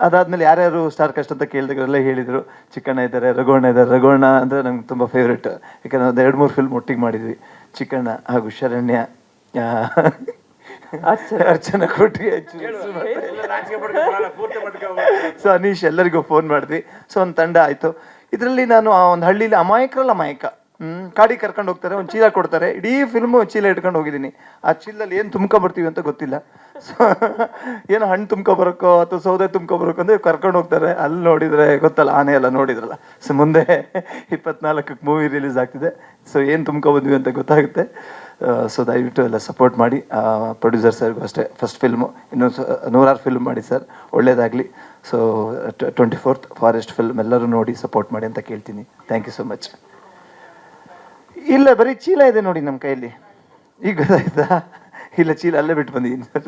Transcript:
ಅದಾದ್ಮೇಲೆ ಯಾರ್ಯಾರು star cast ಅಂತ ಕೇಳಿದಾಗೆಲ್ಲ ಹೇಳಿದರು. ಚಿಕ್ಕಣ್ಣ ಇದ್ದಾರೆ, ರಘುವಣ್ಣ ಇದ್ದಾರೆ. ರಘುವಣ್ಣ ಅಂದರೆ ನಂಗೆ ತುಂಬ ಫೇವ್ರೇಟ್, ಯಾಕಂದರೆ ಒಂದು 2-3 ಫಿಲ್ಮ್ ಒಟ್ಟಿಗೆ ಮಾಡಿದ್ವಿ. ಚಿಕ್ಕಣ್ಣ ಹಾಗೂ ಶರಣ್ಯ, ಅರ್ಚನಾ ಕೊಟ್ಟಿ, ಸೊ ಅನೀಶ್, ಎಲ್ಲರಿಗೂ ಫೋನ್ ಮಾಡಿದ್ವಿ. ಸೊ ಒಂದು ತಂಡ ಆಯಿತು. ಇದರಲ್ಲಿ ನಾನು ಒಂದು ಹಳ್ಳಿಲಿ ಅಮಾಯಕರಲ್ಲ ಅಮಾಯಕ, ಕಾಡಿಗೆ ಕರ್ಕೊಂಡು ಹೋಗ್ತಾರೆ, ಒಂದು ಚೀಲ ಕೊಡ್ತಾರೆ, ಇಡೀ ಫಿಲ್ಮು ಚೀಲ ಇಟ್ಕೊಂಡು ಹೋಗಿದ್ದೀನಿ. ಆ ಚೀಲಲ್ಲಿ ಏನು ತುಂಬ್ಕೊಬರ್ತೀವಿ ಅಂತ ಗೊತ್ತಿಲ್ಲ. ಸೊ ಏನೋ ಹಣ್ಣು ತುಂಬ್ಕೊಬರೋಕ್ಕೋ ಅಥವಾ ಸೌದೆ ತುಂಬ್ಕೊಬರೋಕ್ಕೋ ಅಂದರೆ ಕರ್ಕೊಂಡು ಹೋಗ್ತಾರೆ. ಅಲ್ಲಿ ನೋಡಿದರೆ ಗೊತ್ತಲ್ಲ, ಆನೆ ಎಲ್ಲ ನೋಡಿದ್ರಲ್ಲ. ಸೊ ಮುಂದೆ 24ಕ್ಕೆ ಮೂವಿ ರಿಲೀಸ್ ಆಗ್ತಿದೆ. ಸೊ ಏನು ತುಂಬ್ಕೊಬಂದ್ವಿ ಅಂತ ಗೊತ್ತಾಗುತ್ತೆ. ಸೊ ದಯವಿಟ್ಟು ಎಲ್ಲ ಸಪೋರ್ಟ್ ಮಾಡಿ. ಪ್ರೊಡ್ಯೂಸರ್ ಸರ್ಗೂ ಅಷ್ಟೇ, ಫಸ್ಟ್ ಫಿಲ್ಮು, ಇನ್ನೂ 100 ಫಿಲ್ಮ್ ಮಾಡಿ ಸರ್, ಒಳ್ಳೇದಾಗಲಿ. ಸೊ 24th ಫಾರೆಸ್ಟ್ ಫಿಲ್ಮ್ ಎಲ್ಲರೂ ನೋಡಿ ಸಪೋರ್ಟ್ ಮಾಡಿ ಅಂತ ಕೇಳ್ತೀನಿ. Thank you so much. ಇಲ್ಲ, ಬರೀ ಚೀಲ ಇದೆ ನೋಡಿ ನಮ್ಮ ಕೈಯಲ್ಲಿ. ಈಗ ಗೊತ್ತಾಯ್ತಾ? ಇಲ್ಲ, ಚೀಲ ಅಲ್ಲೇ ಬಿಟ್ಟು ಬಂದಿದ್ದೀನಿ ಸರ್.